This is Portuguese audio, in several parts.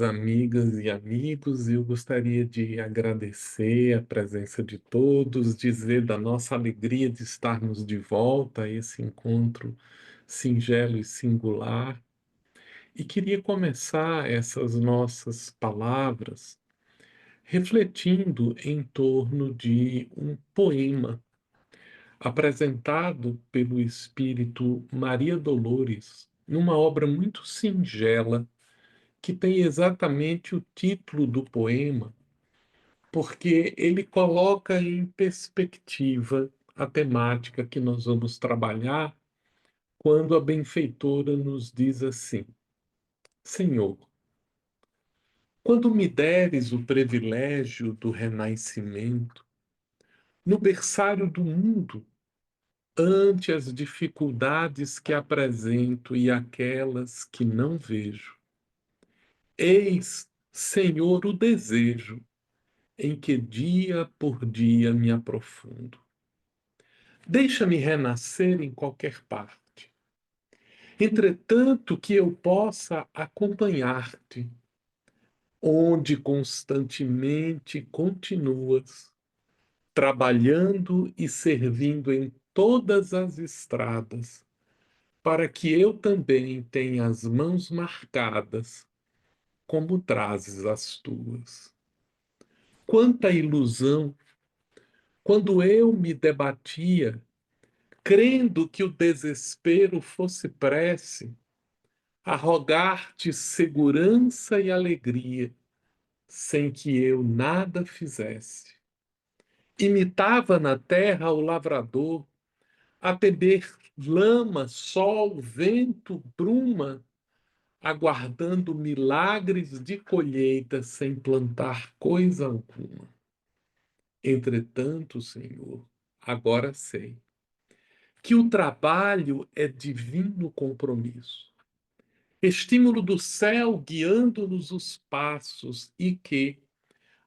Amigas e amigos, eu gostaria de agradecer a presença de todos, dizer da nossa alegria de estarmos de volta a esse encontro singelo e singular. E queria começar essas nossas palavras refletindo em torno de um poema apresentado pelo espírito Maria Dolores, numa obra muito singela que tem exatamente o título do poema, porque ele coloca em perspectiva a temática que nós vamos trabalhar quando a benfeitora nos diz assim: Senhor, quando me deres o privilégio do renascimento, no berçário do mundo, ante as dificuldades que apresento e aquelas que não vejo, eis, Senhor, o desejo em que dia por dia me aprofundo. Deixa-me renascer em qualquer parte. Entretanto, que eu possa acompanhar-te, onde constantemente continuas, trabalhando e servindo em todas as estradas, para que eu também tenha as mãos marcadas, como trazes as tuas. Quanta ilusão! Quando eu me debatia crendo que o desespero fosse prece, a rogar-te segurança e alegria, sem que eu nada fizesse. Imitava na terra o lavrador, a temer lama, sol, vento, bruma, aguardando milagres de colheita sem plantar coisa alguma. Entretanto, Senhor, agora sei que o trabalho é divino compromisso, estímulo do céu guiando-nos os passos e que,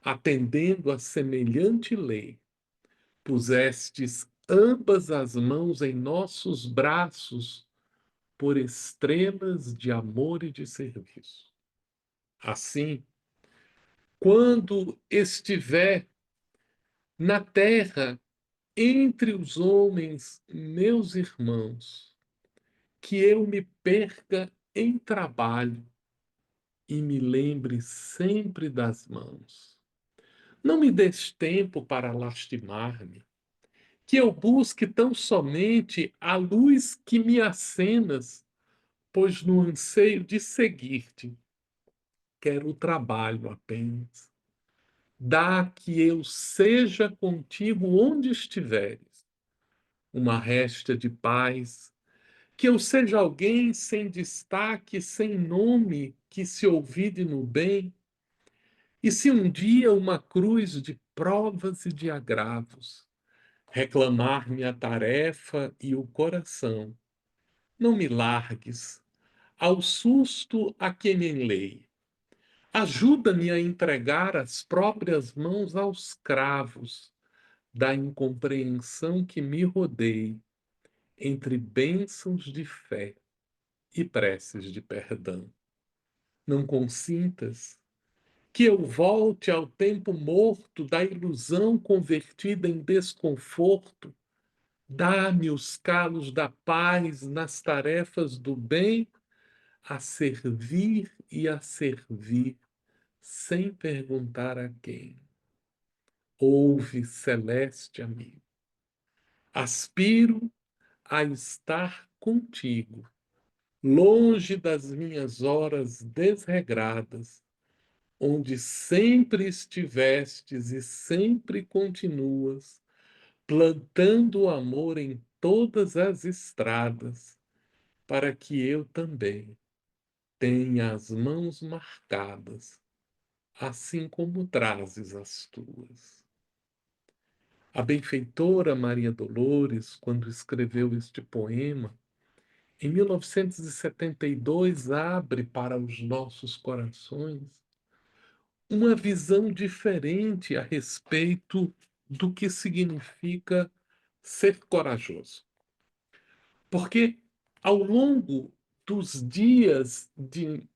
atendendo a semelhante lei, pusestes ambas as mãos em nossos braços por estrelas de amor e de serviço. Assim, quando estiver na terra entre os homens, meus irmãos, que eu me perca em trabalho e me lembre sempre das mãos. Não me des tempo para lastimar-me, que eu busque tão somente a luz que me acenas, pois no anseio de seguir-te, quero o trabalho apenas. Dá que eu seja contigo onde estiveres, uma resta de paz, que eu seja alguém sem destaque, sem nome, que se ouvide no bem. E se um dia uma cruz de provas e de agravos reclamar-me a tarefa e o coração, não me largues ao susto a quem me enleie. Ajuda-me a entregar as próprias mãos aos cravos da incompreensão que me rodeie entre bênçãos de fé e preces de perdão. Não consintas que eu volte ao tempo morto da ilusão convertida em desconforto. Dá-me os calos da paz nas tarefas do bem, a servir e a servir, sem perguntar a quem. Ouve, celeste amigo, aspiro a estar contigo, longe das minhas horas desregradas, onde sempre estivestes e sempre continuas, plantando o amor em todas as estradas, para que eu também tenha as mãos marcadas, assim como trazes as tuas. A benfeitora Maria Dolores, quando escreveu este poema, em 1972, abre para os nossos corações uma visão diferente a respeito do que significa ser corajoso. Porque ao longo dos dias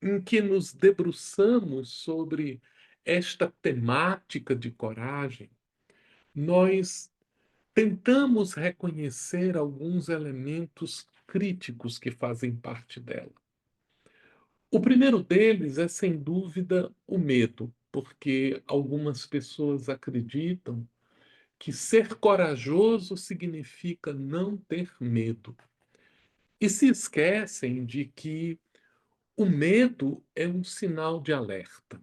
em que nos debruçamos sobre esta temática de coragem, nós tentamos reconhecer alguns elementos críticos que fazem parte dela. O primeiro deles é, sem dúvida, o medo, porque algumas pessoas acreditam que ser corajoso significa não ter medo. E se esquecem de que o medo é um sinal de alerta.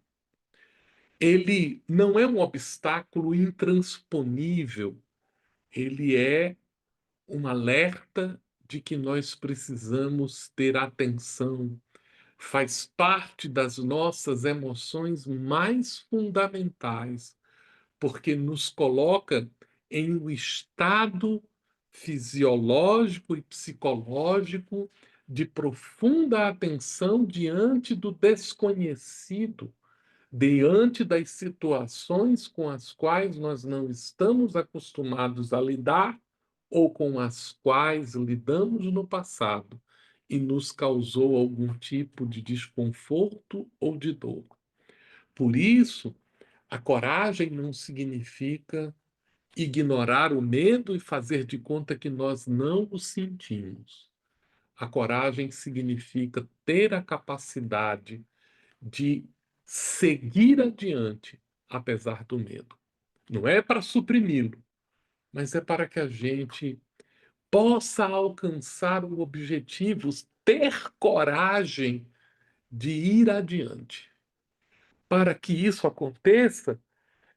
Ele não é um obstáculo intransponível, ele é um alerta de que nós precisamos ter atenção, faz parte das nossas emoções mais fundamentais, porque nos coloca em um estado fisiológico e psicológico de profunda atenção diante do desconhecido, diante das situações com as quais nós não estamos acostumados a lidar ou com as quais lidamos no passado e nos causou algum tipo de desconforto ou de dor. Por isso, a coragem não significa ignorar o medo e fazer de conta que nós não o sentimos. A coragem significa ter a capacidade de seguir adiante, apesar do medo. Não é para suprimi-lo, mas é para que a gente possa alcançar o objetivo, ter coragem de ir adiante. Para que isso aconteça,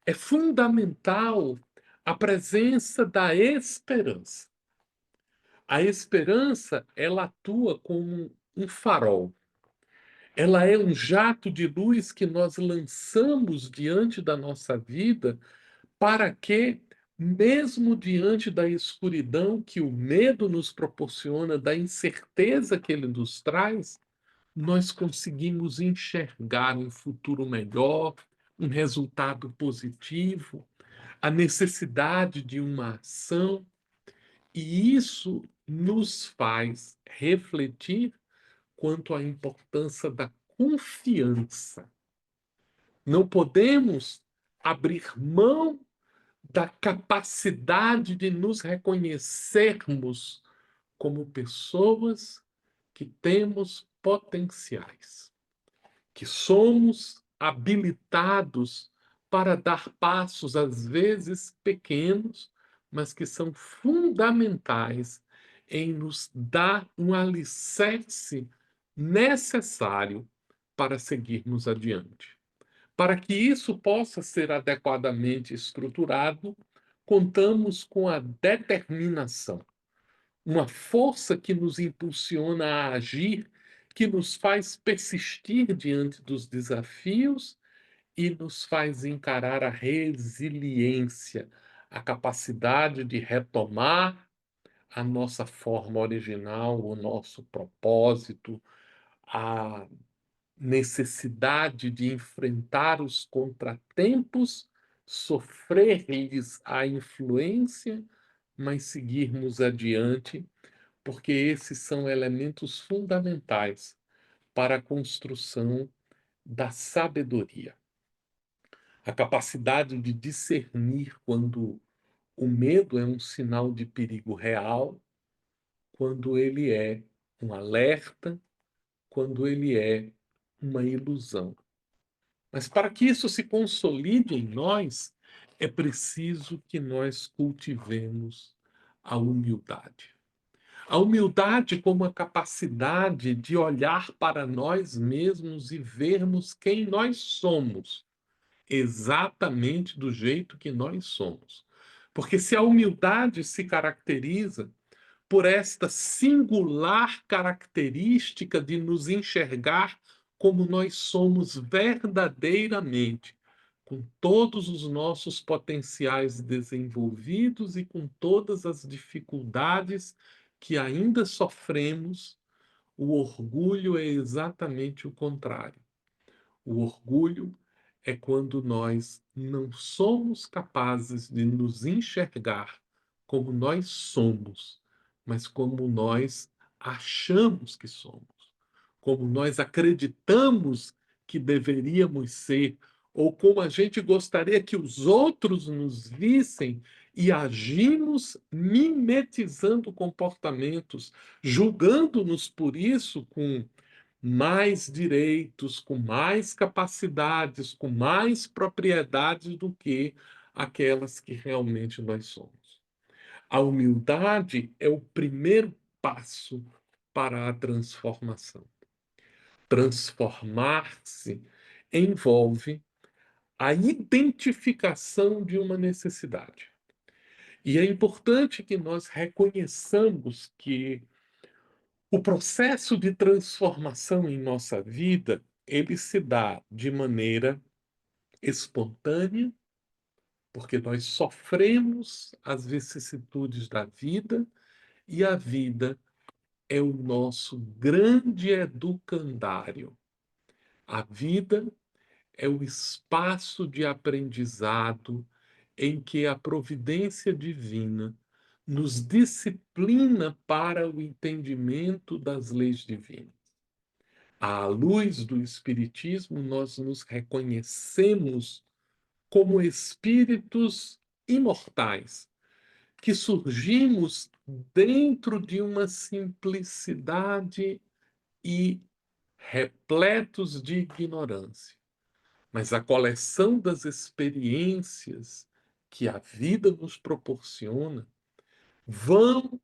é fundamental a presença da esperança. A esperança, ela atua como um farol. Ela é um jato de luz que nós lançamos diante da nossa vida para que, mesmo diante da escuridão que o medo nos proporciona, da incerteza que ele nos traz, nós conseguimos enxergar um futuro melhor, um resultado positivo, a necessidade de uma ação, e isso nos faz refletir quanto à importância da confiança. Não podemos abrir mão da capacidade de nos reconhecermos como pessoas que temos potenciais, que somos habilitados para dar passos, às vezes pequenos, mas que são fundamentais em nos dar um alicerce necessário para seguirmos adiante. Para que isso possa ser adequadamente estruturado, contamos com a determinação, uma força que nos impulsiona a agir, que nos faz persistir diante dos desafios e nos faz encarar a resiliência, a capacidade de retomar a nossa forma original, o nosso propósito, a necessidade de enfrentar os contratempos, sofrer-lhes a influência, mas seguirmos adiante, porque esses são elementos fundamentais para a construção da sabedoria. A capacidade de discernir quando o medo é um sinal de perigo real, quando ele é um alerta, quando ele é uma ilusão. Mas para que isso se consolide em nós, é preciso que nós cultivemos a humildade. A humildade como a capacidade de olhar para nós mesmos e vermos quem nós somos, exatamente do jeito que nós somos. Porque se a humildade se caracteriza por esta singular característica de nos enxergar como nós somos verdadeiramente, com todos os nossos potenciais desenvolvidos e com todas as dificuldades que ainda sofremos, o orgulho é exatamente o contrário. O orgulho é quando nós não somos capazes de nos enxergar como nós somos, mas como nós achamos que somos. como nós acreditamos que deveríamos ser, ou como a gente gostaria que os outros nos vissem, e agimos mimetizando comportamentos, julgando-nos por isso com mais direitos, com mais capacidades, com mais propriedades do que aquelas que realmente nós somos. A humildade é o primeiro passo para a transformação. Transformar-se envolve a identificação de uma necessidade. E é importante que nós reconheçamos que o processo de transformação em nossa vida, ele se dá de maneira espontânea, porque nós sofremos as vicissitudes da vida e a vida é o nosso grande educandário. A vida é o espaço de aprendizado em que a providência divina nos disciplina para o entendimento das leis divinas. À luz do Espiritismo, nós nos reconhecemos como espíritos imortais, que surgimos dentro de uma simplicidade e repletos de ignorância. Mas a coleção das experiências que a vida nos proporciona vão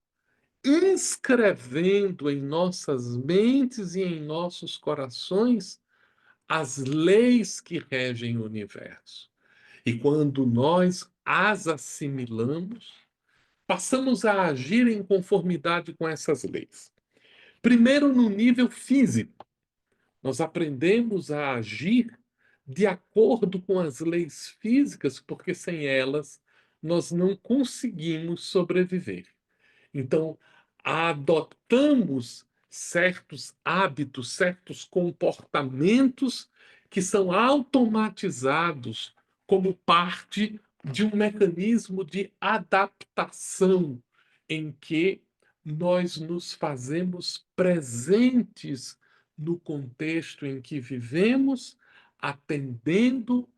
inscrevendo em nossas mentes e em nossos corações as leis que regem o universo. E quando nós as assimilamos, passamos a agir em conformidade com essas leis. Primeiro, no nível físico, nós aprendemos a agir de acordo com as leis físicas, porque sem elas nós não conseguimos sobreviver. Então, adotamos certos hábitos, certos comportamentos que são automatizados como parte de um mecanismo de adaptação em que nós nos fazemos presentes no contexto em que vivemos, atendendo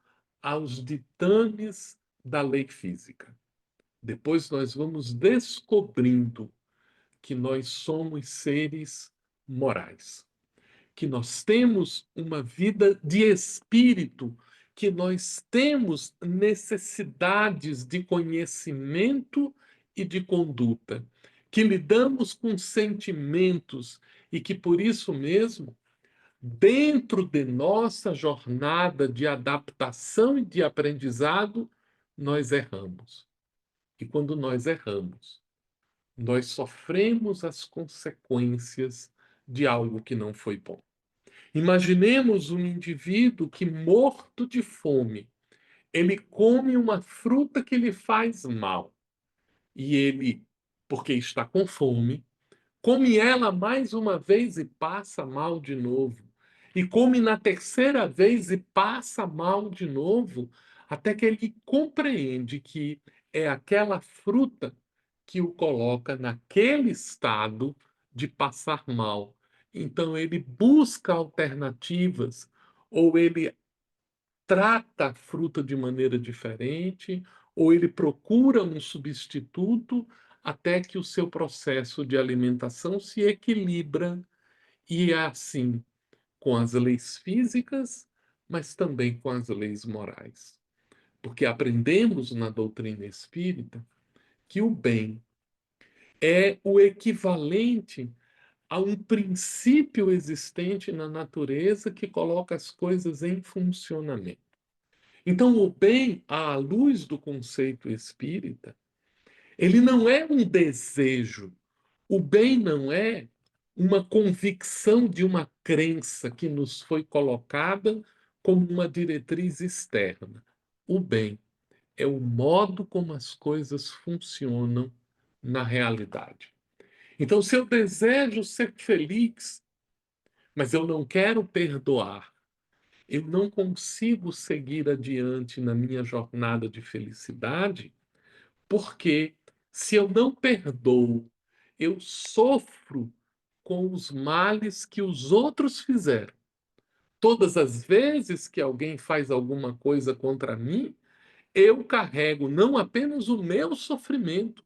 aos ditames da lei física. Depois nós vamos descobrindo que nós somos seres morais, que nós temos uma vida de espírito, que nós temos necessidades de conhecimento e de conduta, que lidamos com sentimentos e que por isso mesmo, dentro de nossa jornada de adaptação e de aprendizado, nós erramos. E quando nós erramos, nós sofremos as consequências de algo que não foi bom. Imaginemos um indivíduo que, morto de fome, ele come uma fruta que lhe faz mal. E ele, porque está com fome, come ela mais uma vez e passa mal de novo. E come na terceira vez e passa mal de novo, até que ele compreende que é aquela fruta que o coloca naquele estado de passar mal. Então ele busca alternativas, ou ele trata a fruta de maneira diferente, ou ele procura um substituto até que o seu processo de alimentação se equilibra, e é assim com as leis físicas, mas também com as leis morais. Porque aprendemos na doutrina espírita que o bem é o equivalente a um princípio existente na natureza que coloca as coisas em funcionamento. Então, o bem, à luz do conceito espírita, ele não é um desejo. O bem não é uma convicção de uma crença que nos foi colocada como uma diretriz externa. O bem é o modo como as coisas funcionam na realidade. Então, se eu desejo ser feliz, mas eu não quero perdoar, eu não consigo seguir adiante na minha jornada de felicidade, porque se eu não perdoo, eu sofro com os males que os outros fizeram. Todas as vezes que alguém faz alguma coisa contra mim, eu carrego não apenas o meu sofrimento,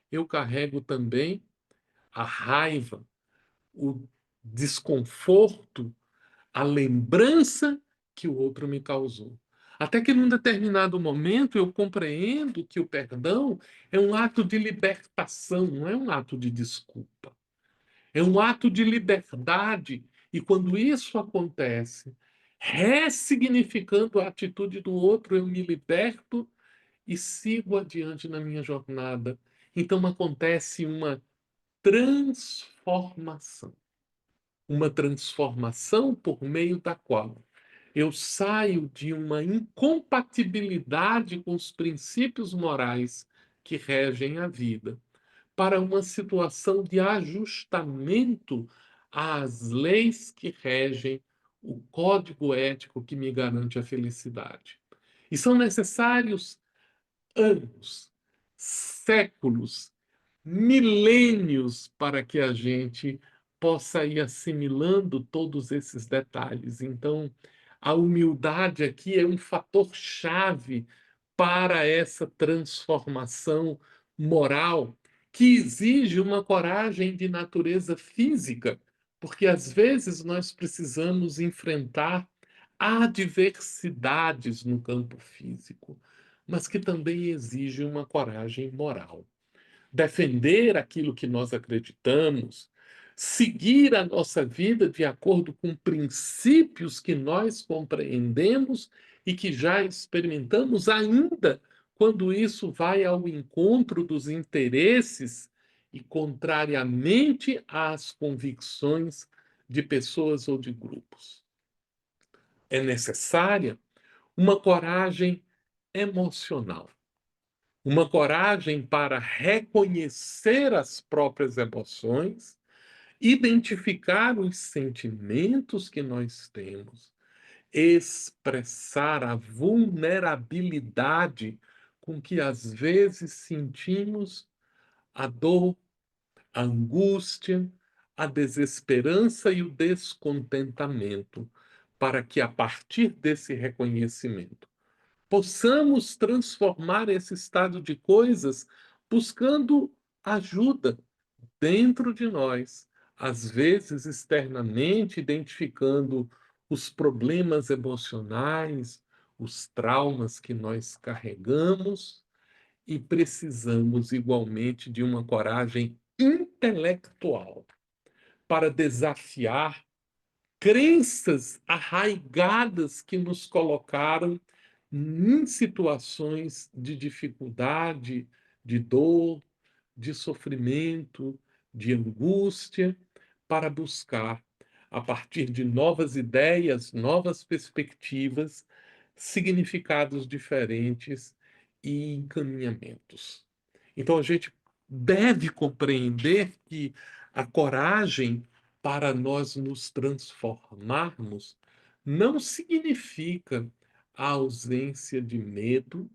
eu carrego também a raiva, o desconforto, a lembrança que o outro me causou. Até que num determinado momento eu compreendo que o perdão é um ato de libertação, não é um ato de desculpa. É um ato de liberdade. E quando isso acontece, ressignificando a atitude do outro, eu me liberto e sigo adiante na minha jornada. Então acontece transformação. Uma transformação por meio da qual eu saio de uma incompatibilidade com os princípios morais que regem a vida para uma situação de ajustamento às leis que regem o código ético que me garante a felicidade. E são necessários anos, séculos, milênios para que a gente possa ir assimilando todos esses detalhes. Então, a humildade aqui é um fator chave para essa transformação moral que exige uma coragem de natureza física, porque às vezes nós precisamos enfrentar adversidades no campo físico, mas que também exige uma coragem moral. Defender aquilo que nós acreditamos, seguir a nossa vida de acordo com princípios que nós compreendemos e que já experimentamos, ainda quando isso vai ao encontro dos interesses e contrariamente às convicções de pessoas ou de grupos. É necessária uma coragem emocional, uma coragem para reconhecer as próprias emoções, identificar os sentimentos que nós temos, expressar a vulnerabilidade com que às vezes sentimos a dor, a angústia, a desesperança e o descontentamento, para que a partir desse reconhecimento possamos transformar esse estado de coisas buscando ajuda dentro de nós, às vezes externamente, identificando os problemas emocionais, os traumas que nós carregamos e precisamos igualmente de uma coragem intelectual para desafiar crenças arraigadas que nos colocaram em situações de dificuldade, de dor, de sofrimento, de angústia, para buscar, a partir de novas ideias, novas perspectivas, significados diferentes e encaminhamentos. Então a gente deve compreender que a coragem para nós nos transformarmos não significa a ausência de medo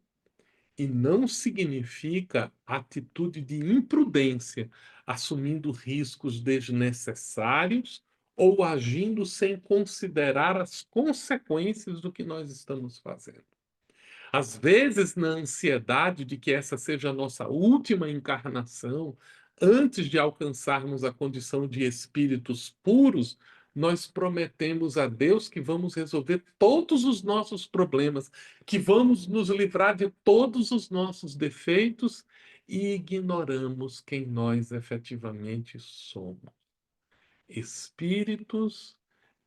e não significa atitude de imprudência, assumindo riscos desnecessários ou agindo sem considerar as consequências do que nós estamos fazendo. Às vezes, na ansiedade de que essa seja a nossa última encarnação, antes de alcançarmos a condição de espíritos puros, nós prometemos a Deus que vamos resolver todos os nossos problemas, que vamos nos livrar de todos os nossos defeitos e ignoramos quem nós efetivamente somos. Espíritos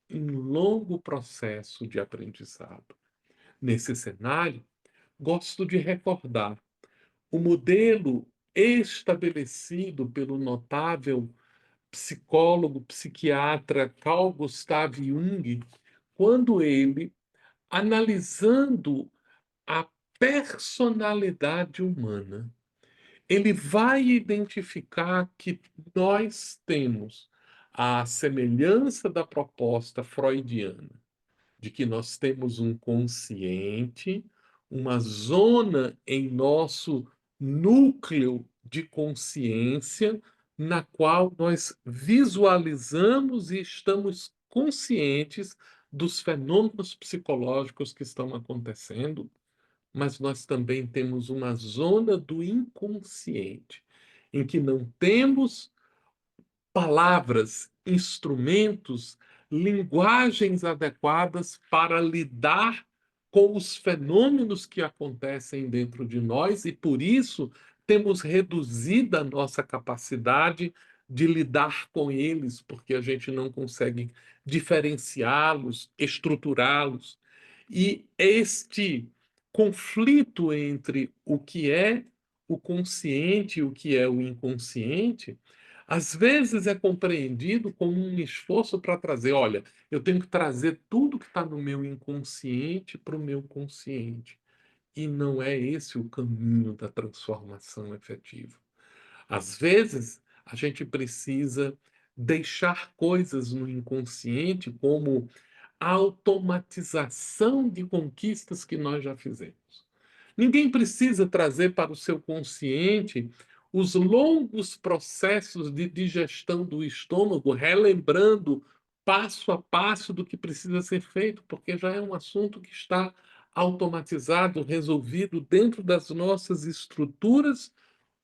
em longo processo de aprendizado. Nesse cenário, gosto de recordar o modelo estabelecido pelo notável psicólogo, psiquiatra Carl Gustav Jung, quando ele, analisando a personalidade humana, ele vai identificar que nós temos a semelhança da proposta freudiana de que nós temos um consciente, uma zona em nosso núcleo de consciência, na qual nós visualizamos e estamos conscientes dos fenômenos psicológicos que estão acontecendo, mas nós também temos uma zona do inconsciente, em que não temos palavras, instrumentos, linguagens adequadas para lidar com os fenômenos que acontecem dentro de nós e, por isso, temos reduzido a nossa capacidade de lidar com eles, porque a gente não consegue diferenciá-los, estruturá-los. E este conflito entre o que é o consciente e o que é o inconsciente às vezes é compreendido como um esforço para trazer, olha, eu tenho que trazer tudo que está no meu inconsciente para o meu consciente. E não é esse o caminho da transformação efetiva. Às vezes, a gente precisa deixar coisas no inconsciente, como a automatização de conquistas que nós já fizemos. Ninguém precisa trazer para o seu consciente os longos processos de digestão do estômago, relembrando passo a passo do que precisa ser feito, porque já é um assunto que está automatizado, resolvido dentro das nossas estruturas,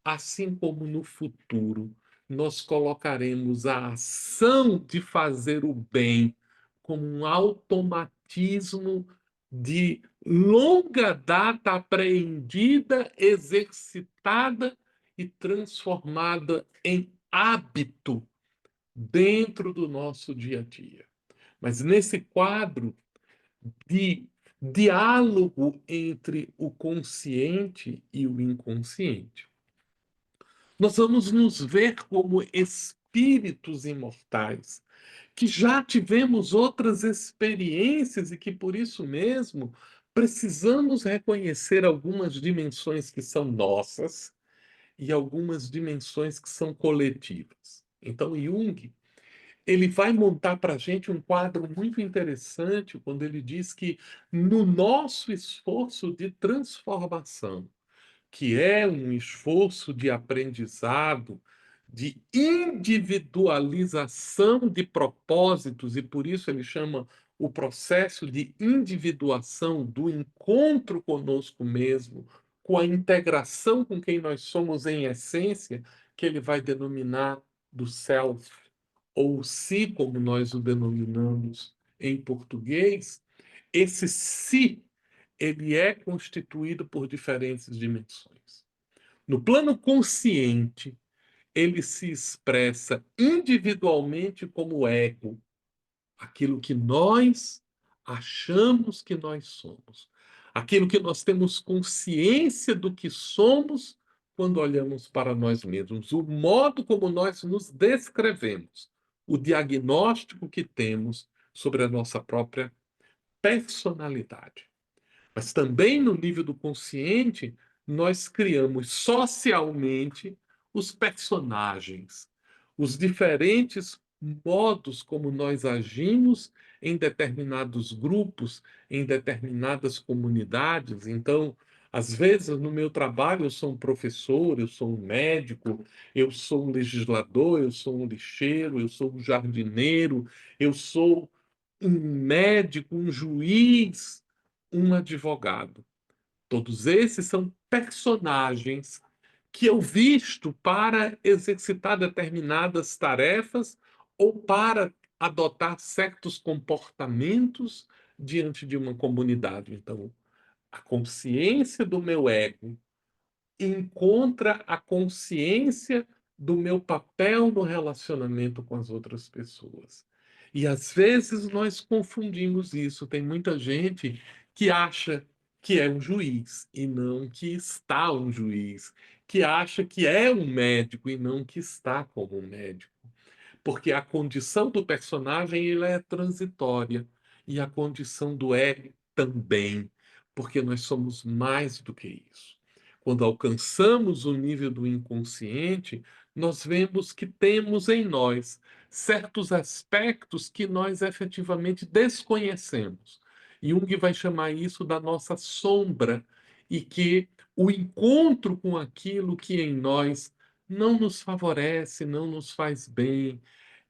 assim como no futuro nós colocaremos a ação de fazer o bem como um automatismo de longa data apreendida, exercitada e transformada em hábito dentro do nosso dia a dia. Mas nesse quadro de diálogo entre o consciente e o inconsciente, nós vamos nos ver como espíritos imortais, que já tivemos outras experiências e que, por isso mesmo, precisamos reconhecer algumas dimensões que são nossas e algumas dimensões que são coletivas. Então, Jung, ele vai montar para a gente um quadro muito interessante quando ele diz que no nosso esforço de transformação, que é um esforço de aprendizado, de individualização de propósitos, e por isso ele chama o processo de individuação, do encontro conosco mesmo, com a integração com quem nós somos em essência, que ele vai denominar do self, ou si, como nós o denominamos em português. Esse si ele é constituído por diferentes dimensões. No plano consciente, ele se expressa individualmente como ego, aquilo que nós achamos que nós somos, aquilo que nós temos consciência do que somos quando olhamos para nós mesmos, o modo como nós nos descrevemos, o diagnóstico que temos sobre a nossa própria personalidade. Mas também no nível do consciente, nós criamos socialmente os personagens, os diferentes modos como nós agimos em determinados grupos, em determinadas comunidades. Então, às vezes, no meu trabalho, eu sou um professor, eu sou um médico, eu sou um legislador, eu sou um lixeiro, eu sou um jardineiro, eu sou um médico, um juiz, um advogado. Todos esses são personagens que eu visto para exercitar determinadas tarefas ou para adotar certos comportamentos diante de uma comunidade. Então, a consciência do meu ego encontra a consciência do meu papel no relacionamento com as outras pessoas. E às vezes nós confundimos isso. Tem muita gente que acha que é um juiz e não que está um juiz, que acha que é um médico e não que está como um médico, porque a condição do personagem ela é transitória e a condição do ego também, porque nós somos mais do que isso. Quando alcançamos o nível do inconsciente, nós vemos que temos em nós certos aspectos que nós efetivamente desconhecemos. Jung vai chamar isso da nossa sombra, e que o encontro com aquilo que em nós não nos favorece, não nos faz bem.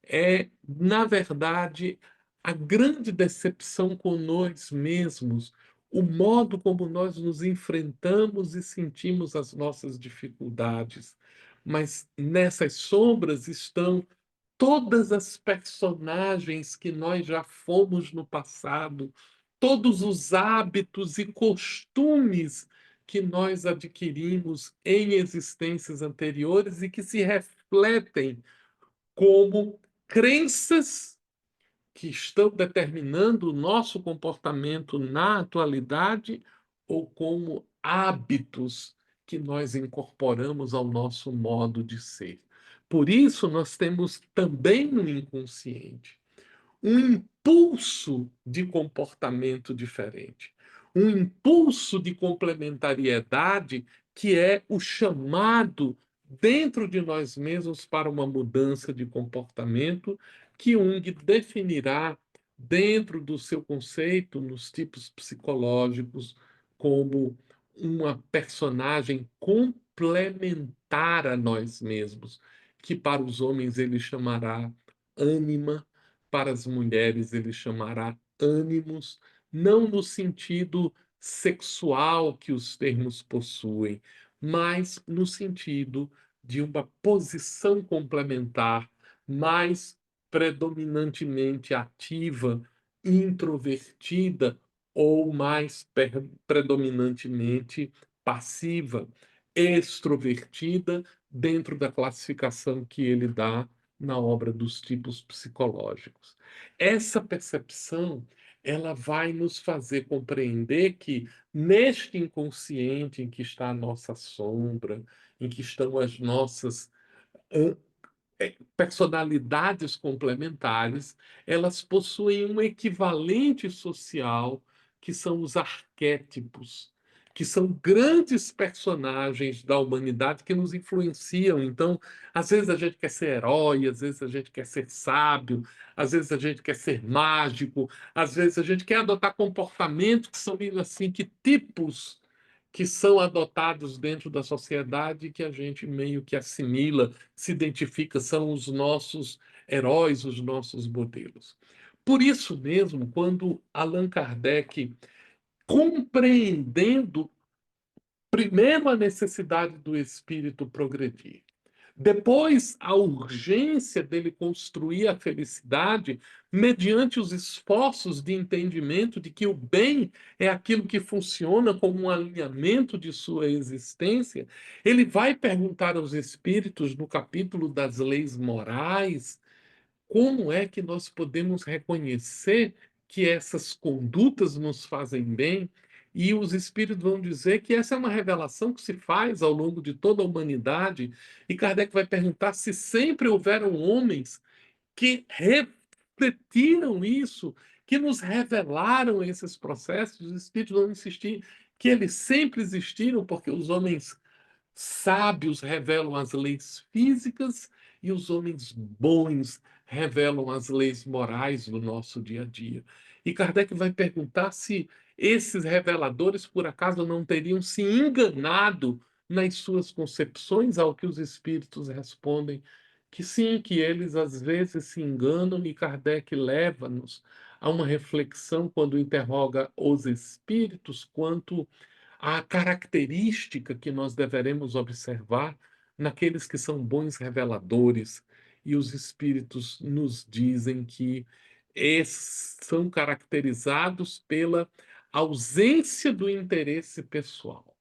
É, na verdade, a grande decepção com nós mesmos, o modo como nós nos enfrentamos e sentimos as nossas dificuldades. Mas nessas sombras estão todas as personagens que nós já fomos no passado, todos os hábitos e costumes que nós adquirimos em existências anteriores e que se refletem como crenças que estão determinando o nosso comportamento na atualidade ou como hábitos que nós incorporamos ao nosso modo de ser. Por isso, nós temos também no inconsciente um impulso de comportamento diferente, um impulso de complementariedade que é o chamado dentro de nós mesmos para uma mudança de comportamento que Jung definirá dentro do seu conceito nos tipos psicológicos como uma personagem complementar a nós mesmos, que para os homens ele chamará ânima, para as mulheres ele chamará ânimos, não no sentido sexual que os termos possuem, mas no sentido de uma posição complementar mais predominantemente ativa, introvertida ou mais predominantemente passiva, extrovertida, dentro da classificação que ele dá na obra dos tipos psicológicos. Essa percepção, ela vai nos fazer compreender que neste inconsciente em que está a nossa sombra, em que estão as nossas personalidades complementares, elas possuem um equivalente social que são os arquétipos, que são grandes personagens da humanidade que nos influenciam. Então, às vezes a gente quer ser herói, às vezes a gente quer ser sábio, às vezes a gente quer ser mágico, às vezes a gente quer adotar comportamentos que são assim, que tipos que são adotados dentro da sociedade que a gente meio que assimila, se identifica, são os nossos heróis, os nossos modelos. Por isso mesmo, quando Allan Kardec, compreendendo primeiro a necessidade do espírito progredir, depois, a urgência dele construir a felicidade mediante os esforços de entendimento de que o bem é aquilo que funciona como um alinhamento de sua existência, ele vai perguntar aos espíritos no capítulo das leis morais como é que nós podemos reconhecer que essas condutas nos fazem bem? E os espíritos vão dizer que essa é uma revelação que se faz ao longo de toda a humanidade. E Kardec vai perguntar se sempre houveram homens que refletiram isso, que nos revelaram esses processos. Os espíritos vão insistir que eles sempre existiram, porque os homens sábios revelam as leis físicas e os homens bons revelam as leis morais do nosso dia a dia. E Kardec vai perguntar se esses reveladores, por acaso, não teriam se enganado nas suas concepções, ao que os espíritos respondem que sim, que eles às vezes se enganam, e Kardec leva-nos a uma reflexão quando interroga os espíritos quanto a característica que nós deveremos observar naqueles que são bons reveladores, e os espíritos nos dizem que esses são caracterizados pela ausência do interesse pessoal,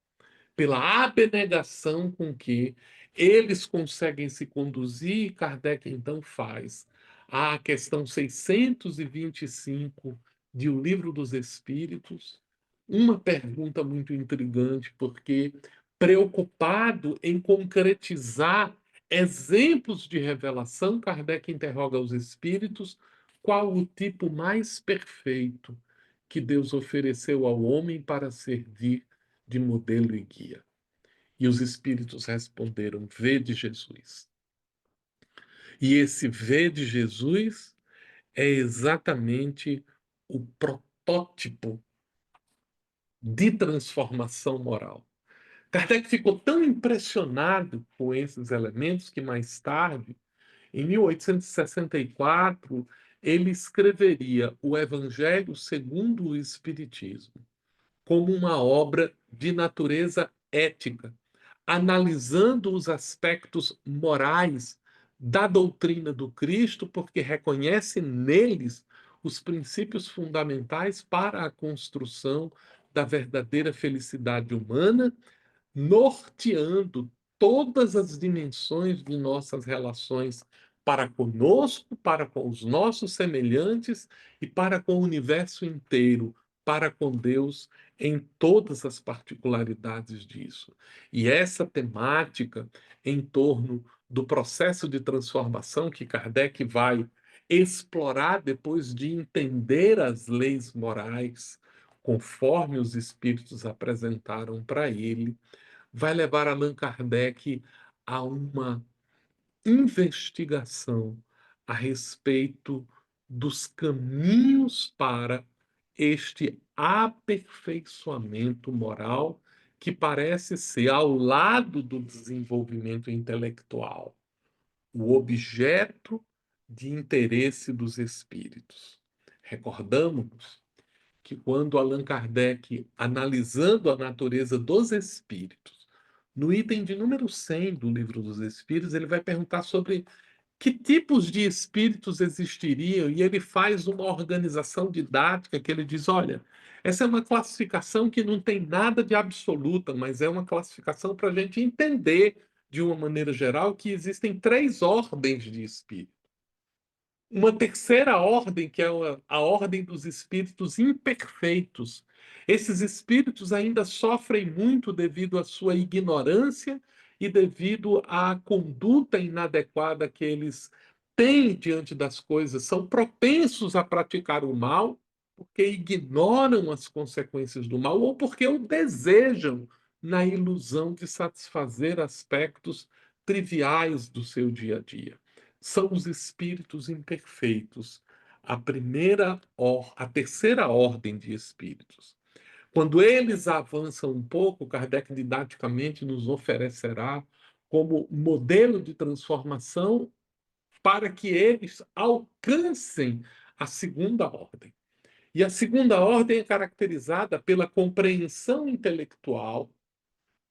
pela abnegação com que eles conseguem se conduzir. Kardec então faz a questão 625 de O Livro dos Espíritos uma pergunta muito intrigante, porque preocupado em concretizar exemplos de revelação, Kardec interroga os espíritos qual o tipo mais perfeito que Deus ofereceu ao homem para servir de modelo e guia. E os espíritos responderam: Vede Jesus. E esse Vede Jesus é exatamente o protótipo de transformação moral. Kardec ficou tão impressionado com esses elementos que mais tarde, em 1864, ele escreveria o Evangelho segundo o Espiritismo como uma obra de natureza ética, analisando os aspectos morais da doutrina do Cristo, porque reconhece neles os princípios fundamentais para a construção da verdadeira felicidade humana, norteando todas as dimensões de nossas relações para conosco, para com os nossos semelhantes e para com o universo inteiro, para com Deus em todas as particularidades disso. E essa temática em torno do processo de transformação que Kardec vai explorar depois de entender as leis morais, conforme os espíritos apresentaram para ele, vai levar Allan Kardec a uma investigação a respeito dos caminhos para este aperfeiçoamento moral que parece ser, ao lado do desenvolvimento intelectual, o objeto de interesse dos espíritos. Recordamos que quando Allan Kardec, analisando a natureza dos espíritos, no item de número 100 do Livro dos Espíritos, ele vai perguntar sobre que tipos de espíritos existiriam, e ele faz uma organização didática que ele diz: olha, essa é uma classificação que não tem nada de absoluta, mas é uma classificação para a gente entender, de uma maneira geral, que existem três ordens de espíritos. Uma terceira ordem, que é a ordem dos espíritos imperfeitos. Esses espíritos ainda sofrem muito devido à sua ignorância e devido à conduta inadequada que eles têm diante das coisas. São propensos a praticar o mal porque ignoram as consequências do mal ou porque o desejam na ilusão de satisfazer aspectos triviais do seu dia a dia. São os espíritos imperfeitos, a terceira ordem de espíritos. Quando eles avançam um pouco, Kardec didaticamente nos oferecerá como modelo de transformação para que eles alcancem a segunda ordem. E a segunda ordem é caracterizada pela compreensão intelectual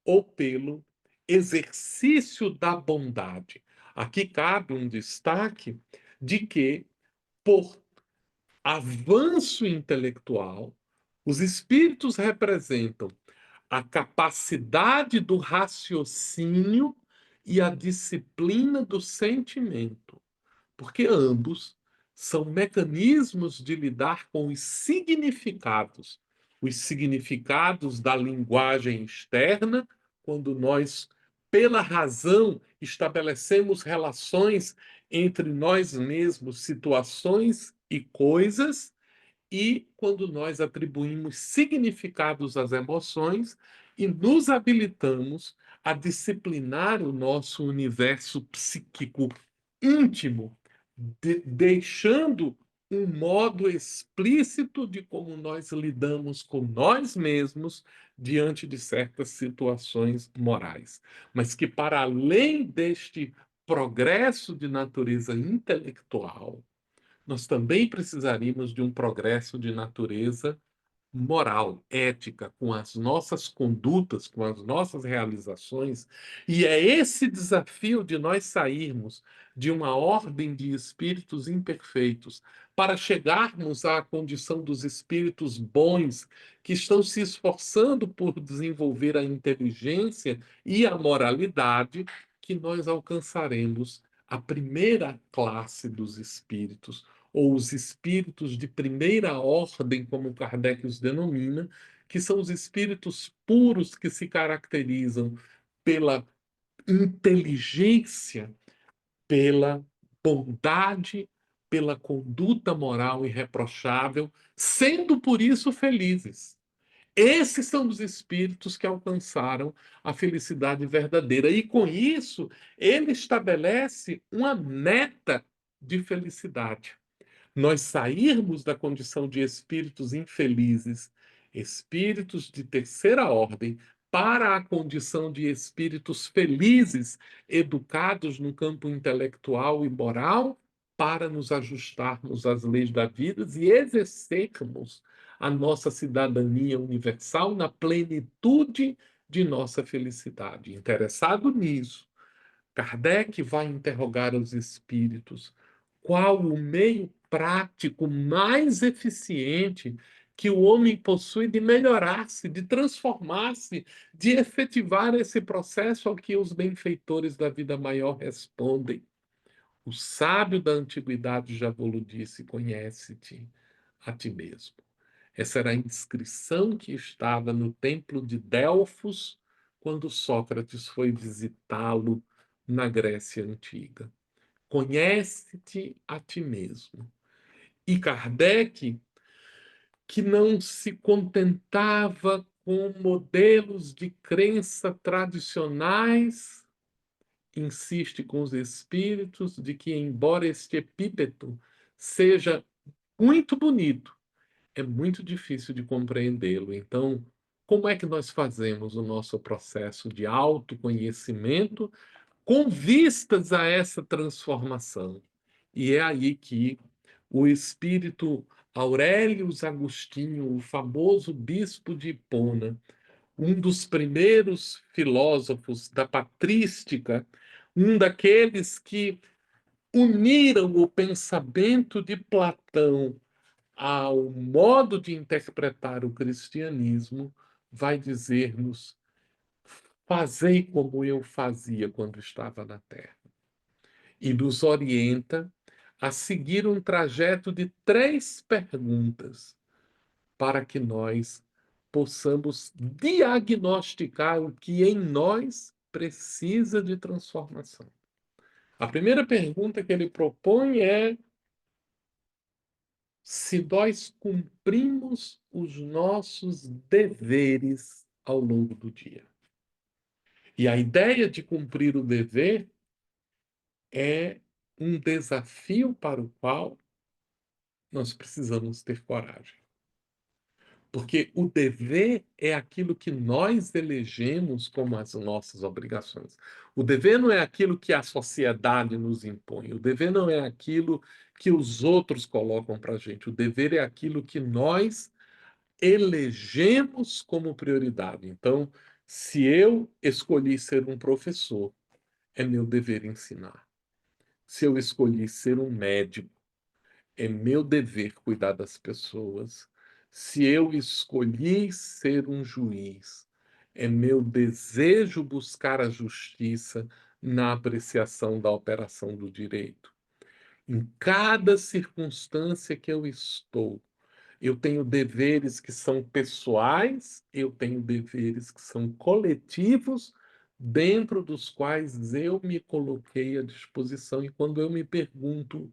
ou pelo exercício da bondade. Aqui cabe um destaque de que, por avanço intelectual, os espíritos representam a capacidade do raciocínio e a disciplina do sentimento, porque ambos são mecanismos de lidar com os significados da linguagem externa, quando nós, pela razão, estabelecemos relações entre nós mesmos, situações e coisas, e quando nós atribuímos significados às emoções e nos habilitamos a disciplinar o nosso universo psíquico íntimo, deixando um modo explícito de como nós lidamos com nós mesmos diante de certas situações morais. Mas que, para além deste progresso de natureza intelectual, nós também precisaríamos de um progresso de natureza moral, ética, com as nossas condutas, com as nossas realizações, e é esse desafio de nós sairmos de uma ordem de espíritos imperfeitos para chegarmos à condição dos espíritos bons, que estão se esforçando por desenvolver a inteligência e a moralidade, que nós alcançaremos a primeira classe dos espíritos, ou os espíritos de primeira ordem, como Kardec os denomina, que são os espíritos puros que se caracterizam pela inteligência, pela bondade, pela conduta moral irreprochável, sendo por isso felizes. Esses são os espíritos que alcançaram a felicidade verdadeira. E com isso, ele estabelece uma meta de felicidade, nós sairmos da condição de espíritos infelizes, espíritos de terceira ordem, para a condição de espíritos felizes, educados no campo intelectual e moral, para nos ajustarmos às leis da vida e exercermos a nossa cidadania universal na plenitude de nossa felicidade. Interessado nisso, Kardec vai interrogar os espíritos qual o meio prático mais eficiente que o homem possui de melhorar-se, de transformar-se, de efetivar esse processo ao que os benfeitores da vida maior respondem. O sábio da antiguidade já vos disse: conhece-te a ti mesmo. Essa era a inscrição que estava no templo de Delfos quando Sócrates foi visitá-lo na Grécia Antiga. Conhece-te a ti mesmo. E Kardec, que não se contentava com modelos de crença tradicionais, insiste com os espíritos de que, embora este epíteto seja muito bonito, é muito difícil de compreendê-lo. Então, como é que nós fazemos o nosso processo de autoconhecimento com vistas a essa transformação? E é aí que o espírito Aurelius Agostinho, o famoso bispo de Hipona, um dos primeiros filósofos da patrística, um daqueles que uniram o pensamento de Platão ao modo de interpretar o cristianismo, vai dizer-nos: fazei como eu fazia quando estava na terra. E nos orienta a seguir um trajeto de 3 perguntas para que nós possamos diagnosticar o que em nós precisa de transformação. A primeira pergunta que ele propõe é se nós cumprimos os nossos deveres ao longo do dia. E a ideia de cumprir o dever é um desafio para o qual nós precisamos ter coragem. Porque o dever é aquilo que nós elegemos como as nossas obrigações. O dever não é aquilo que a sociedade nos impõe. O dever não é aquilo que os outros colocam para a gente. O dever é aquilo que nós elegemos como prioridade. Então, se eu escolhi ser um professor, é meu dever ensinar. Se eu escolhi ser um médico, é meu dever cuidar das pessoas. Se eu escolhi ser um juiz, é meu desejo buscar a justiça na apreciação da operação do direito. Em cada circunstância que eu estou, eu tenho deveres que são pessoais, eu tenho deveres que são coletivos, dentro dos quais eu me coloquei à disposição. E quando eu me pergunto,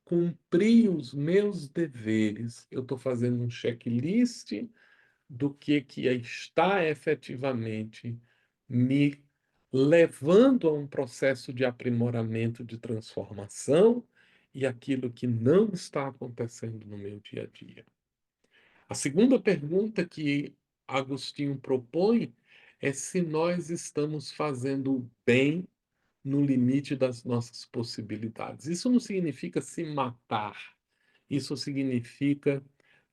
cumprir os meus deveres, eu estou fazendo um checklist do que está efetivamente me levando a um processo de aprimoramento, de transformação, e aquilo que não está acontecendo no meu dia a dia. A segunda pergunta que Agostinho propõe é se nós estamos fazendo o bem no limite das nossas possibilidades. Isso não significa se matar, isso significa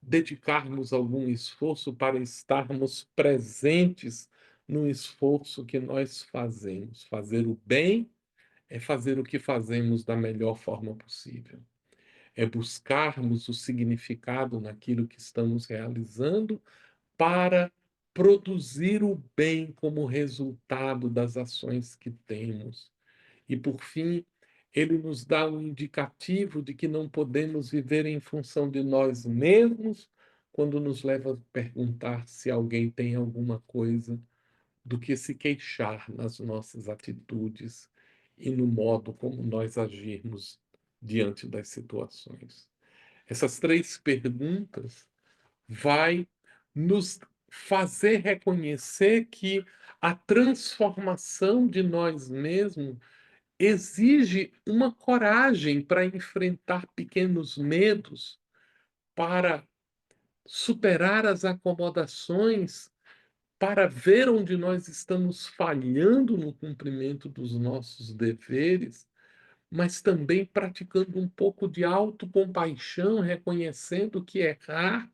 dedicarmos algum esforço para estarmos presentes no esforço que nós fazemos. Fazer o bem é fazer o que fazemos da melhor forma possível. É buscarmos o significado naquilo que estamos realizando para produzir o bem como resultado das ações que temos. E, por fim, ele nos dá um indicativo de que não podemos viver em função de nós mesmos, quando nos leva a perguntar se alguém tem alguma coisa do que se queixar nas nossas atitudes e no modo como nós agirmos diante das situações. Essas 3 perguntas vai nos fazer reconhecer que a transformação de nós mesmos exige uma coragem para enfrentar pequenos medos, para superar as acomodações para ver onde nós estamos falhando no cumprimento dos nossos deveres, mas também praticando um pouco de autocompaixão, reconhecendo que errar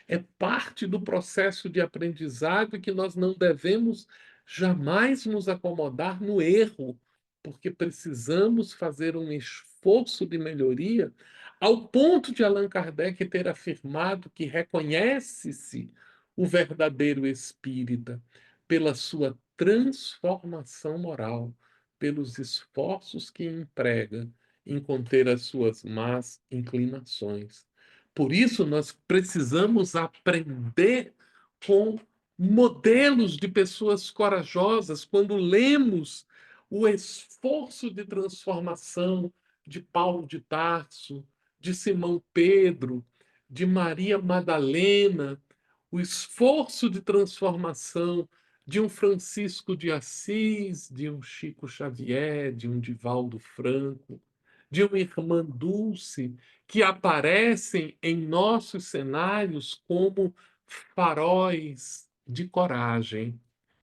é parte do processo de aprendizado e que nós não devemos jamais nos acomodar no erro, porque precisamos fazer um esforço de melhoria, ao ponto de Allan Kardec ter afirmado que reconhece-se o verdadeiro espírita pela sua transformação moral, pelos esforços que emprega em conter as suas más inclinações. Por isso, nós precisamos aprender com modelos de pessoas corajosas. Quando lemos o esforço de transformação de Paulo de Tarso, de Simão Pedro, de Maria Madalena, o esforço de transformação de um Francisco de Assis, de um Chico Xavier, de um Divaldo Franco, de uma Irmã Dulce, que aparecem em nossos cenários como faróis de coragem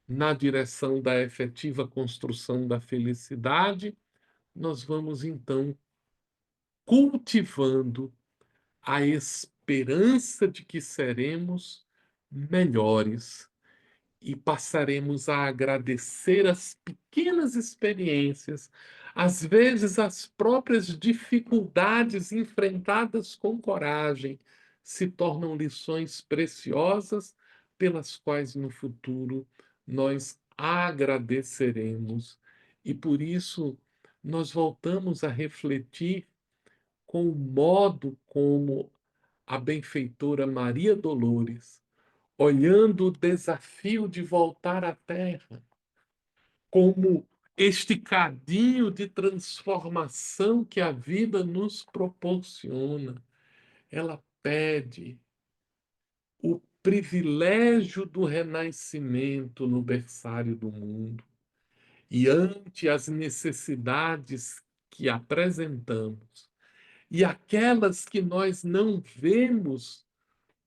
na direção da efetiva construção da felicidade, nós vamos então cultivando a esperança de que seremos melhores e passaremos a agradecer as pequenas experiências, às vezes as próprias dificuldades enfrentadas com coragem se tornam lições preciosas pelas quais no futuro nós agradeceremos. E por isso nós voltamos a refletir com o modo como a benfeitora Maria Dolores, olhando o desafio de voltar à Terra, como este cadinho de transformação que a vida nos proporciona. Ela pede o privilégio do renascimento no berçário do mundo. E ante as necessidades que apresentamos e aquelas que nós não vemos,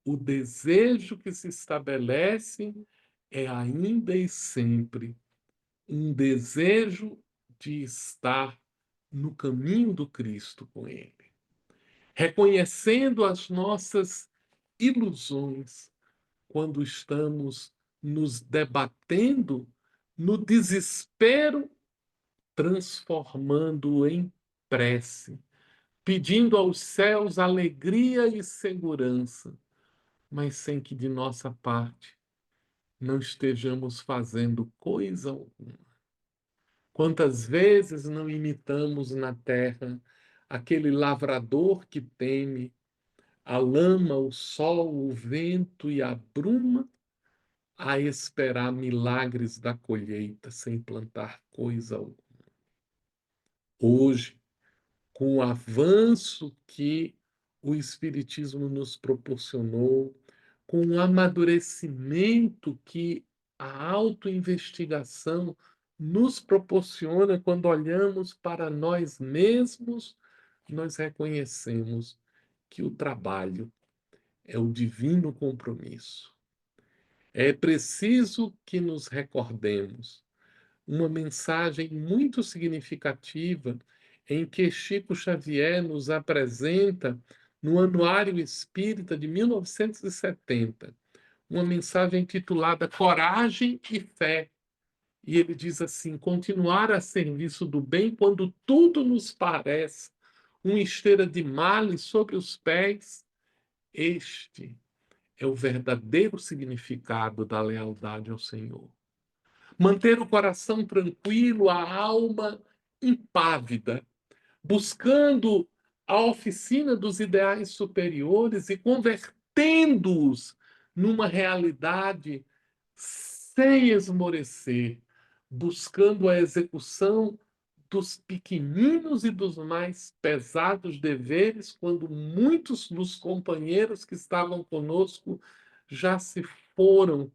o desejo que se estabelece é ainda e sempre um desejo de estar no caminho do Cristo com Ele, reconhecendo as nossas ilusões quando estamos nos debatendo no desespero, transformando em prece, pedindo aos céus alegria e segurança, mas sem que de nossa parte não estejamos fazendo coisa alguma. Quantas vezes não imitamos na terra aquele lavrador que teme a lama, o sol, o vento e a bruma, a esperar milagres da colheita sem plantar coisa alguma. Hoje, com o avanço que o Espiritismo nos proporcionou, com o amadurecimento que a autoinvestigação nos proporciona quando olhamos para nós mesmos, nós reconhecemos que o trabalho é o divino compromisso. É preciso que nos recordemos uma mensagem muito significativa em que Chico Xavier nos apresenta no Anuário Espírita de 1970, uma mensagem intitulada Coragem e Fé. E ele diz assim: continuar a serviço do bem quando tudo nos parece uma esteira de males sobre os pés, este é o verdadeiro significado da lealdade ao Senhor. Manter o coração tranquilo, a alma impávida, buscando a oficina dos ideais superiores e convertendo-os numa realidade sem esmorecer, buscando a execução dos pequeninos e dos mais pesados deveres, quando muitos dos companheiros que estavam conosco já se foram,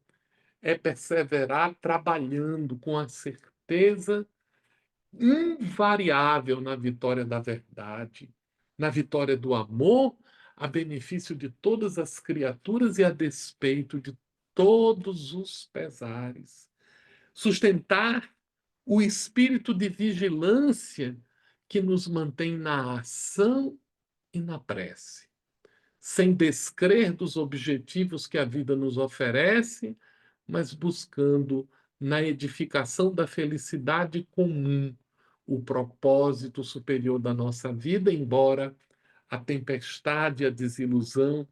é perseverar trabalhando com a certeza invariável na vitória da verdade, na vitória do amor, a benefício de todas as criaturas e a despeito de todos os pesares, sustentar o espírito de vigilância que nos mantém na ação e na prece, sem descrer dos objetivos que a vida nos oferece, mas buscando na edificação da felicidade comum o propósito superior da nossa vida, embora a tempestade e a desilusão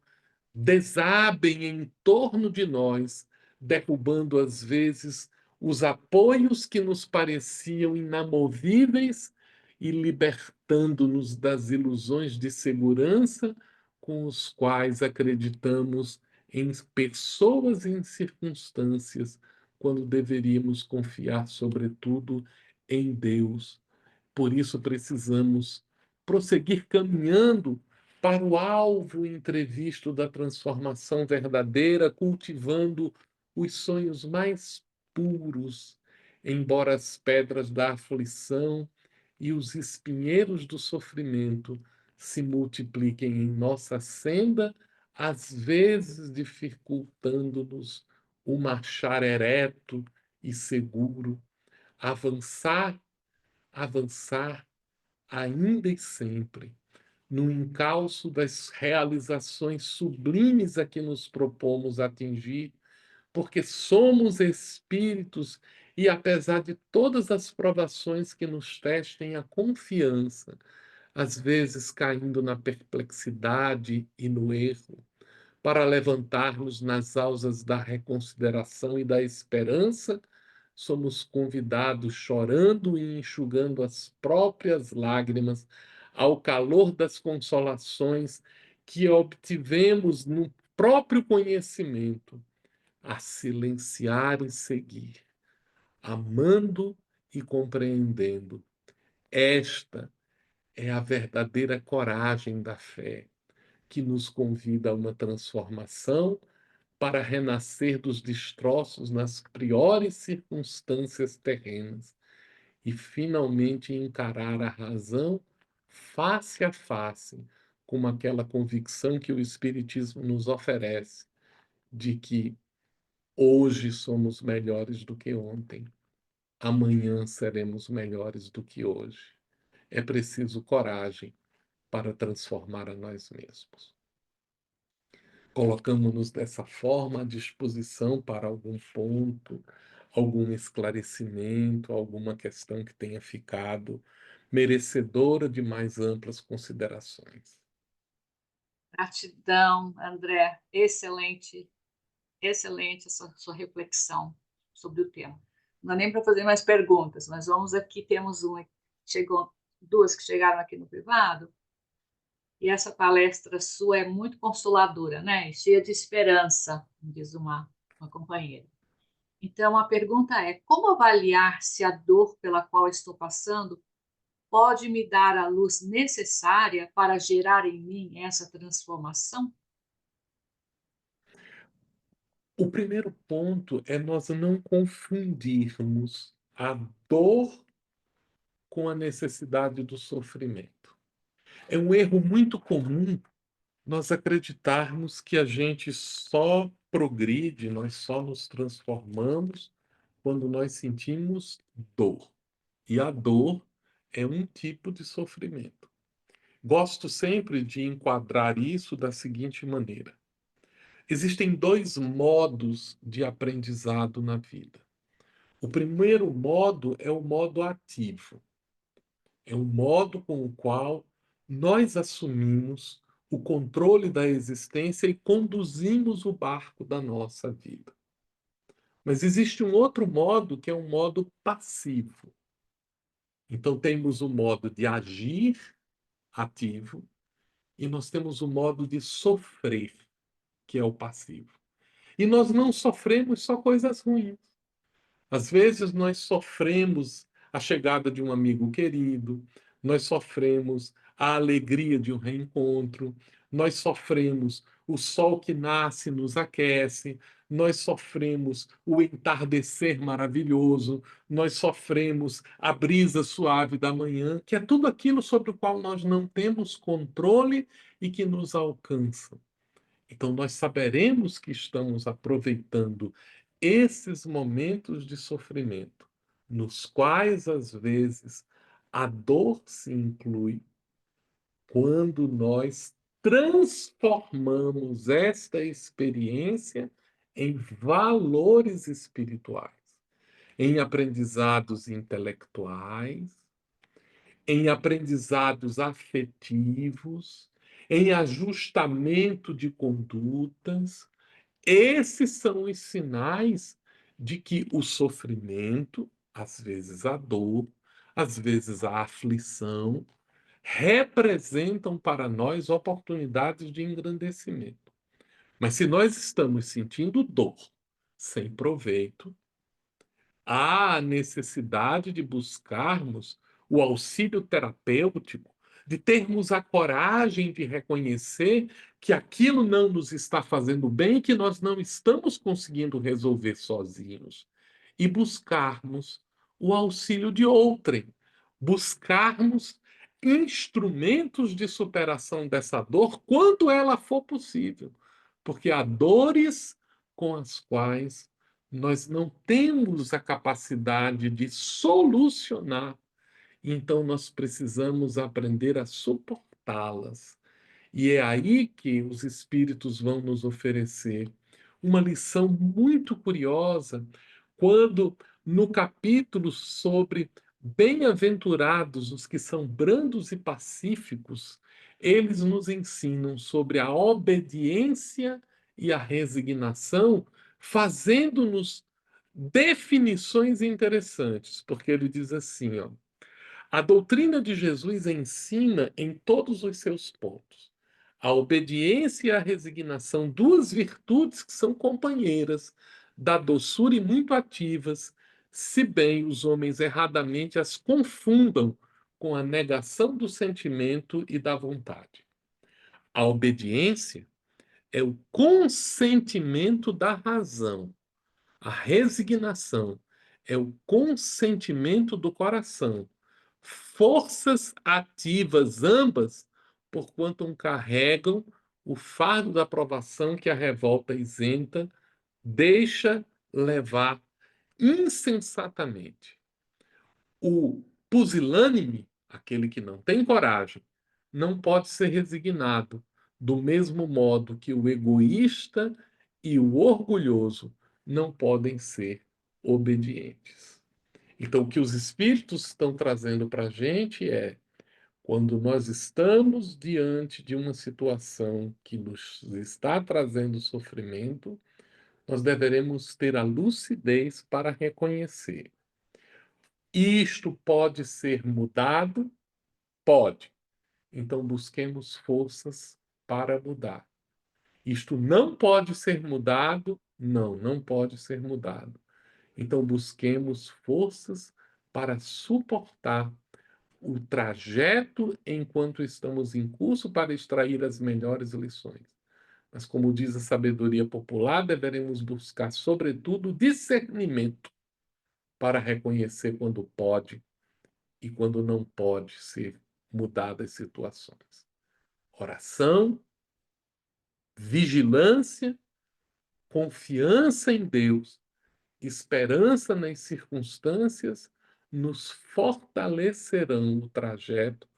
desabem em torno de nós, derrubando às vezes os apoios que nos pareciam inamovíveis e libertando-nos das ilusões de segurança com os quais acreditamos em pessoas e em circunstâncias, quando deveríamos confiar, sobretudo, em Deus. Por isso precisamos prosseguir caminhando para o alvo entrevisto da transformação verdadeira, cultivando os sonhos mais puros, embora as pedras da aflição e os espinheiros do sofrimento se multipliquem em nossa senda, às vezes dificultando-nos o marchar ereto e seguro, avançar, avançar ainda e sempre no encalço das realizações sublimes a que nos propomos atingir, porque somos espíritos e, apesar de todas as provações que nos testem a confiança, às vezes caindo na perplexidade e no erro, para levantar-nos nas alças da reconsideração e da esperança, somos convidados, chorando e enxugando as próprias lágrimas, ao calor das consolações que obtivemos no próprio conhecimento, a silenciar e seguir, amando e compreendendo. Esta é a verdadeira coragem da fé, que nos convida a uma transformação para renascer dos destroços nas piores circunstâncias terrenas e finalmente encarar a razão face a face, com aquela convicção que o Espiritismo nos oferece de que hoje somos melhores do que ontem, amanhã seremos melhores do que hoje. É preciso coragem para transformar a nós mesmos. Colocamos-nos dessa forma à disposição para algum ponto, algum esclarecimento, alguma questão que tenha ficado merecedora de mais amplas considerações. Gratidão, André. Excelente, excelente essa sua reflexão sobre o tema. Não dá nem para fazer mais perguntas, mas vamos aqui, temos duas que chegaram aqui no privado, e essa palestra sua é muito consoladora, né? Cheia de esperança, diz uma companheira. Então, a pergunta é: como avaliar se a dor pela qual estou passando pode me dar a luz necessária para gerar em mim essa transformação? O primeiro ponto é nós não confundirmos a dor com a necessidade do sofrimento. É um erro muito comum nós acreditarmos que a gente só progride, nós só nos transformamos quando nós sentimos dor. E a dor é um tipo de sofrimento. Gosto sempre de enquadrar isso da seguinte maneira: existem dois modos de aprendizado na vida. O primeiro modo é o modo ativo. É o modo com o qual nós assumimos o controle da existência e conduzimos o barco da nossa vida. Mas existe um outro modo que é um modo passivo. Então temos o modo de agir ativo e nós temos o modo de sofrer, que é o passivo. E nós não sofremos só coisas ruins. Às vezes nós sofremos a chegada de um amigo querido, nós sofremos a alegria de um reencontro, nós sofremos o sol que nasce nos aquece, nós sofremos o entardecer maravilhoso, nós sofremos a brisa suave da manhã, que é tudo aquilo sobre o qual nós não temos controle e que nos alcança. Então, nós saberemos que estamos aproveitando esses momentos de sofrimento, nos quais, às vezes, a dor se inclui, quando nós transformamos esta experiência em valores espirituais, em aprendizados intelectuais, em aprendizados afetivos, em ajustamento de condutas. Esses são os sinais de que o sofrimento, às vezes a dor, às vezes a aflição, representam para nós oportunidades de engrandecimento. Mas se nós estamos sentindo dor sem proveito, há a necessidade de buscarmos o auxílio terapêutico, de termos a coragem de reconhecer que aquilo não nos está fazendo bem e que nós não estamos conseguindo resolver sozinhos, e buscarmos o auxílio de outrem, buscarmos instrumentos de superação dessa dor quando ela for possível, porque há dores com as quais nós não temos a capacidade de solucionar, então nós precisamos aprender a suportá-las. E é aí que os espíritos vão nos oferecer uma lição muito curiosa, quando no capítulo sobre bem-aventurados os que são brandos e pacíficos, eles nos ensinam sobre a obediência e a resignação, fazendo-nos definições interessantes, porque ele diz assim, ó: a doutrina de Jesus ensina em todos os seus pontos a obediência e a resignação, duas virtudes que são companheiras da doçura e muito ativas, se bem os homens erradamente as confundam com a negação do sentimento e da vontade. A obediência é o consentimento da razão. A resignação é o consentimento do coração. Forças ativas ambas, porquanto carregam o fardo da provação que a revolta isenta deixa levar insensatamente. O pusilânime, aquele que não tem coragem, não pode ser resignado, do mesmo modo que o egoísta e o orgulhoso não podem ser obedientes. Então, o que os espíritos estão trazendo para a gente é: quando nós estamos diante de uma situação que nos está trazendo sofrimento, nós deveremos ter a lucidez para reconhecer. Isto pode ser mudado? Pode. Então, busquemos forças para mudar. Isto não pode ser mudado? Não, não pode ser mudado. Então, busquemos forças para suportar o trajeto enquanto estamos em curso para extrair as melhores lições. Mas, como diz a sabedoria popular, deveremos buscar, sobretudo, discernimento para reconhecer quando pode e quando não pode ser mudadas situações. Oração, vigilância, confiança em Deus, esperança nas circunstâncias nos fortalecerão o trajeto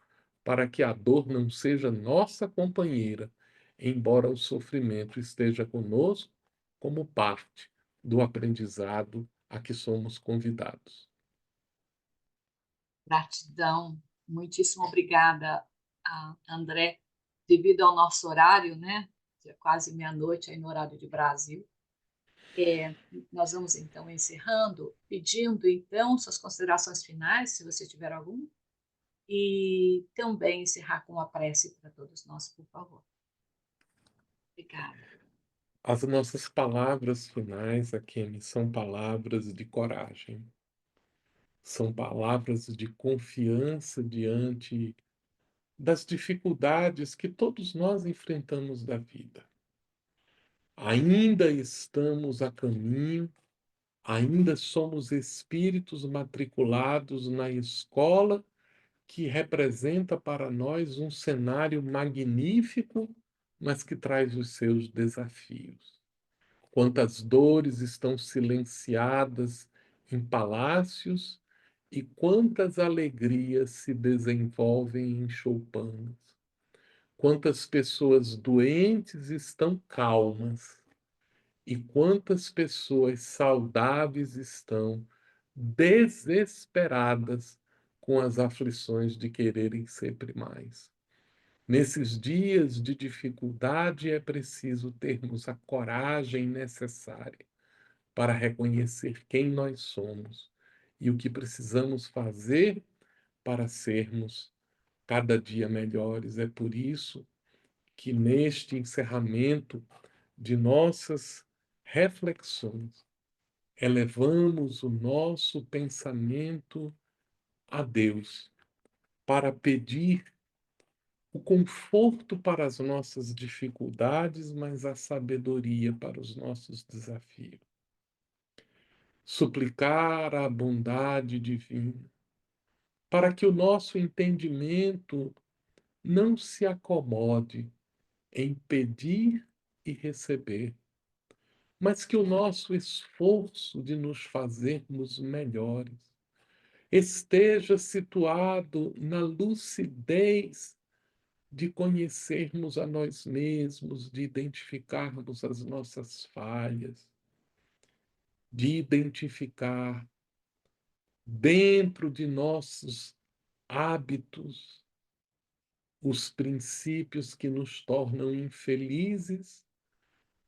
para que a dor não seja nossa companheira, embora o sofrimento esteja conosco como parte do aprendizado a que somos convidados. Gratidão, muitíssimo obrigada, André. Devido ao nosso horário, né? É quase meia-noite aí no horário de Brasil. Nós vamos então encerrando, pedindo então suas considerações finais, se você tiver alguma, e também encerrar com uma prece para todos nós, por favor. Obrigada. As nossas palavras finais aqui são palavras de coragem, são palavras de confiança diante das dificuldades que todos nós enfrentamos da vida. Ainda estamos a caminho, ainda somos espíritos matriculados na escola que representa para nós um cenário magnífico, mas que traz os seus desafios. Quantas dores estão silenciadas em palácios e quantas alegrias se desenvolvem em choupanas. Quantas pessoas doentes estão calmas e quantas pessoas saudáveis estão desesperadas com as aflições de quererem sempre mais. Nesses dias de dificuldade é preciso termos a coragem necessária para reconhecer quem nós somos e o que precisamos fazer para sermos cada dia melhores. É por isso que neste encerramento de nossas reflexões, elevamos o nosso pensamento a Deus para pedir o conforto para as nossas dificuldades, mas a sabedoria para os nossos desafios. Suplicar a bondade divina para que o nosso entendimento não se acomode em pedir e receber, mas que o nosso esforço de nos fazermos melhores esteja situado na lucidez de conhecermos a nós mesmos, de identificarmos as nossas falhas, de identificar dentro de nossos hábitos os princípios que nos tornam infelizes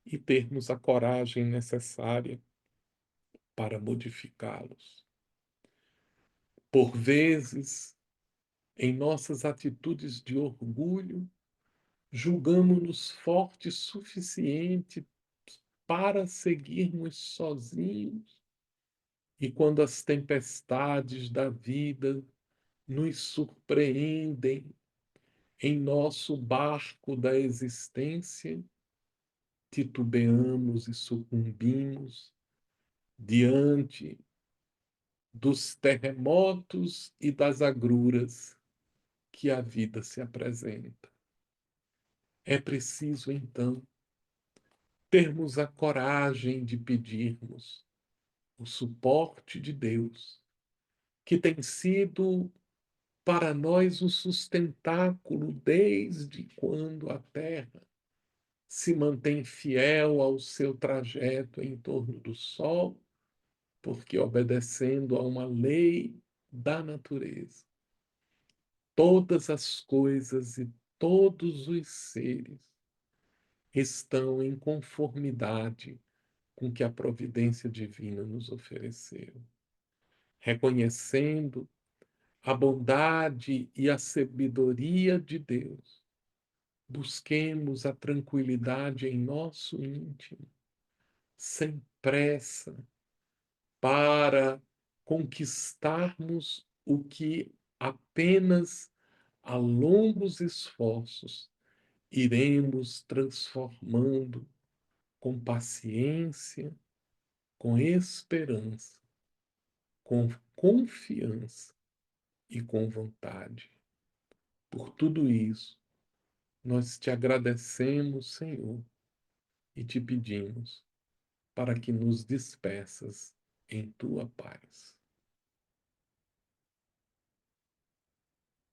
e termos a coragem necessária para modificá-los. Por vezes, em nossas atitudes de orgulho, julgamos-nos fortes suficiente para seguirmos sozinhos, e quando as tempestades da vida nos surpreendem em nosso barco da existência, titubeamos e sucumbimos diante dos terremotos e das agruras que a vida se apresenta. É preciso, então, termos a coragem de pedirmos o suporte de Deus, que tem sido para nós o sustentáculo desde quando a Terra se mantém fiel ao seu trajeto em torno do Sol, porque obedecendo a uma lei da natureza, todas as coisas e todos os seres estão em conformidade com o que a providência divina nos ofereceu. Reconhecendo a bondade e a sabedoria de Deus, busquemos a tranquilidade em nosso íntimo, sem pressa, para conquistarmos o que apenas a longos esforços iremos transformando com paciência, com esperança, com confiança e com vontade. Por tudo isso, nós te agradecemos, Senhor, e te pedimos para que nos despeças em tua paz.